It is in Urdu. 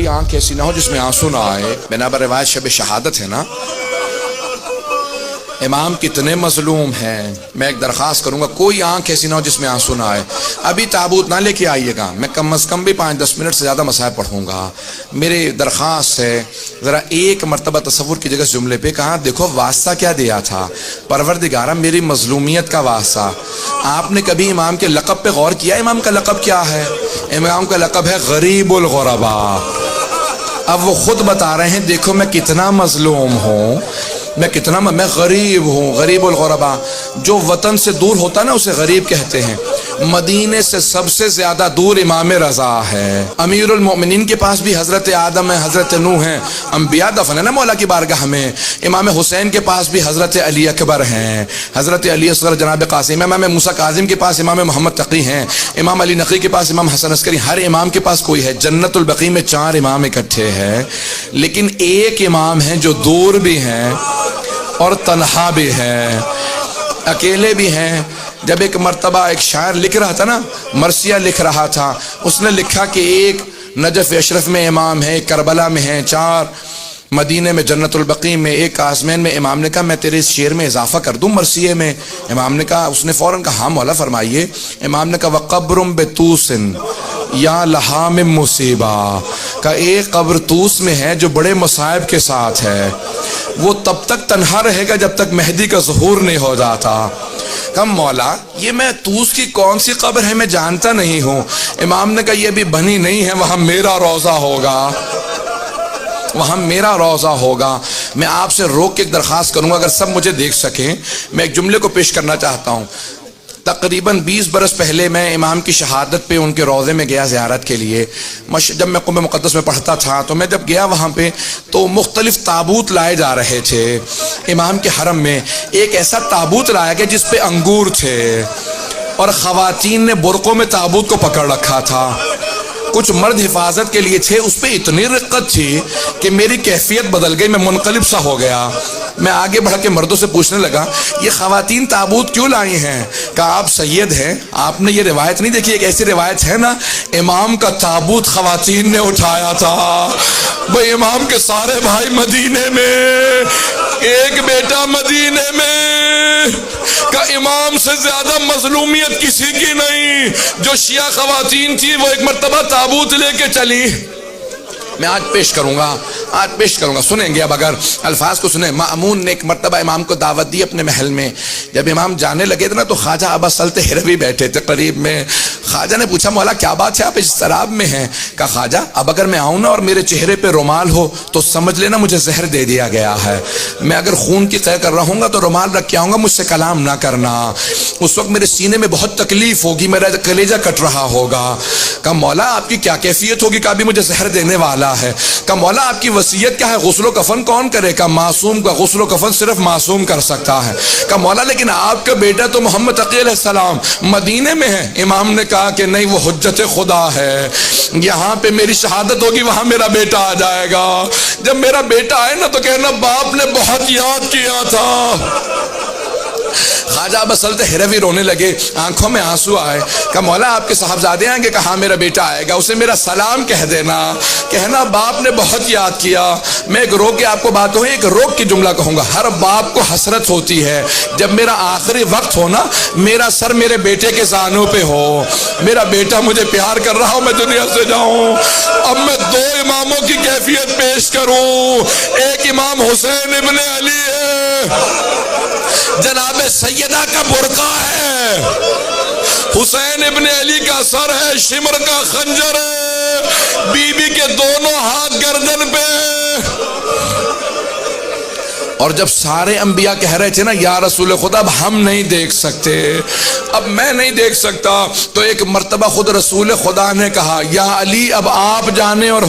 کوئی آنکھ ایسی نہ ہو جس میں آنسو نہ آئے. بنابر روایت شب شہادت ہے نا, امام کتنے مظلوم ہیں. میں ایک درخواست کروں گا, کوئی آنکھ ایسی نہ ہو جس میں آنسو نہ آئے. ابھی تابوت نہ لے کے آئیے گا, میں کم از کم بھی 5-10 منٹ سے زیادہ مسائل پڑھوں گا. میری درخواست ہے ذرا ایک مرتبہ تصور کی جگہ اس جملے پہ کہا, دیکھو واسطہ کیا دیا تھا, پروردگارہ میری مظلومیت کا واسطہ. آپ نے کبھی امام کے لقب پہ غور کیا؟ امام کا لقب کیا ہے؟ امام کا لقب ہے غریب الغرباء. اب وہ خود بتا رہے ہیں دیکھو میں کتنا مظلوم ہوں, میں غریب ہوں. غریب الغرباء, جو وطن سے دور ہوتا نا اسے غریب کہتے ہیں. مدینے سے سب سے زیادہ دور امام رضا ہے. امیر المؤمنین کے پاس بھی حضرت آدم ہے, حضرت نوح ہیں, انبیاء دفن ہے نا مولا کی بارگاہ میں. امام حسین کے پاس بھی حضرت علی اکبر ہیں, حضرت علی اصغر جناب قاسم. امام موسیٰ کاظم کے پاس امام محمد تقی ہیں, امام علی نقی کے پاس امام حسن عسکری. ہر امام کے پاس کوئی ہے. جنت البقیع میں 4 امام اکٹھے ہیں, لیکن ایک امام ہے جو دور بھی ہیں اور تنہا بھی ہے, اکیلے بھی ہیں. جب ایک مرتبہ ایک شاعر لکھ رہا تھا نا, مرثیہ لکھ رہا تھا, اس نے لکھا کہ ایک نجف اشرف میں امام ہے, ایک کربلا میں ہیں, 4 مدینے میں جنت البقیع میں, ایک قاسمین میں. امام نے کہا میں تیرے اس شعر میں اضافہ کر دوں مرثیے میں. امام نے کہا, اس نے فوراً کہا ہاں مولا فرمائیے. امام نے کہا وقبر بطوس یا لہا من مصیبہ, کا ایک قبر طوس میں ہے جو بڑے مصائب کے ساتھ ہے, وہ تب تک تنہا رہے گا جب تک مہدی کا ظہور نہیں ہو جاتا. کم مولا یہ میں طوس کی کون سی قبر ہے میں جانتا نہیں ہوں. امام نے کہا یہ بھی بنی نہیں ہے, وہاں میرا روضہ ہوگا, وہاں میرا روضہ ہوگا. میں آپ سے روک کے ایک درخواست کروں گا, اگر سب مجھے دیکھ سکیں, میں ایک جملے کو پیش کرنا چاہتا ہوں. تقریباً 20 برس پہلے میں امام کی شہادت پہ ان کے روضے میں گیا زیارت کے لیے. جب میں قم مقدس میں پڑھتا تھا تو میں جب گیا وہاں پہ تو مختلف تابوت لائے جا رہے تھے امام کے حرم میں. ایک ایسا تابوت لایا گیا جس پہ انگور تھے, اور خواتین نے برقعوں میں تابوت کو پکڑ رکھا تھا. کچھ مرد حفاظت کے لیے تھے. اس پہ اتنی رقت تھی کہ میری کیفیت بدل گئی, میں منقلب سا ہو گیا. میں آگے بڑھ کے مردوں سے پوچھنے لگا یہ خواتین تابوت کیوں لائی ہیں؟ کہا آپ سید ہیں, آپ نے یہ روایت نہیں دیکھی؟ ایک ایسی روایت ہے نا, امام کا تابوت خواتین نے اٹھایا تھا. بھائی امام کے سارے بھائی مدینے میں, ایک بیٹا مدینے میں, کہ امام سے زیادہ مظلومیت کسی کی نہیں. جو شیعہ خواتین تھی وہ ایک مرتبہ تابوت لے کے چلی. میں آج پیش کروں گا, سنیں گے اب اگر الفاظ کو سنیں. مأمون نے ایک مرتبہ امام کو دعوت دی اپنے محل میں. جب امام جانے لگے تھے نا تو خواجہ ابا سلط ہروی بیٹھے تھے قریب میں. خواجہ نے پوچھا مولا کیا بات ہے آپ اس شراب میں ہیں؟ کہا خواجہ اب اگر میں آؤں نا اور میرے چہرے پہ رومال ہو تو سمجھ لینا مجھے زہر دے دیا گیا ہے. میں اگر خون کی قے کر رہا ہوں گا تو رومال رکھ کے آؤں گا, مجھ سے کلام نہ کرنا. اس وقت میرے سینے میں بہت تکلیف ہوگی, میرا کلیجہ کٹ رہا ہوگا. کہا مولا آپ کی کیا کیفیت ہوگی؟ کہا بھی مجھے زہر دینے والا ہے. کہا مولا آپ کی وصیت کیا ہے؟ غسل و کفن کون کرے؟ کہا معصوم کا غسل و کفن صرف معصوم کر سکتا ہے. کہا مولا لیکن آپ کا بیٹا تو محمد تقی علیہ السلام مدینے میں ہے. امام نے کہا کہ نہیں, وہ حجت خدا ہے, یہاں پہ میری شہادت ہوگی وہاں میرا بیٹا آ جائے گا. جب میرا بیٹا آئے نا تو کہنا باپ نے بہت یاد کیا تھا. خواجہ بسلط ہروی رونے لگے, آنکھوں میں آنسو آئے. کہا مولا آپ کے صاحبزادے آئیں گے؟ کہا میرا بیٹا آئے گا, اسے میرا سلام کہہ دینا, کہنا باپ نے بہت یاد کیا. میں ایک روک کے آپ کو بات کہوں, ایک روک کی جملہ کہوں گا. ہر باپ کو حسرت ہوتی ہے جب میرا آخری وقت ہو نا, میرا سر میرے بیٹے کے زانوں پہ ہو, میرا بیٹا مجھے پیار کر رہا ہو, میں دنیا سے جاؤں. اب میں 2 اماموں کی کیفیت پیش کروں. ایک امام حسین ابن علی ہے, جناب سیدہ کا برقع ہے. حسین ابن علی کا سر ہے, شمر کا خنجر ہے, بی بی کے دونوں ہاتھ گردن پہ. اور جب سارے انبیاء کہہ رہے تھے نا یا رسول خدا اب ہم نہیں دیکھ سکتے, اب میں نہیں دیکھ سکتا, تو ایک مرتبہ خود رسول خدا نے کہا یا علی اب آپ جانے اور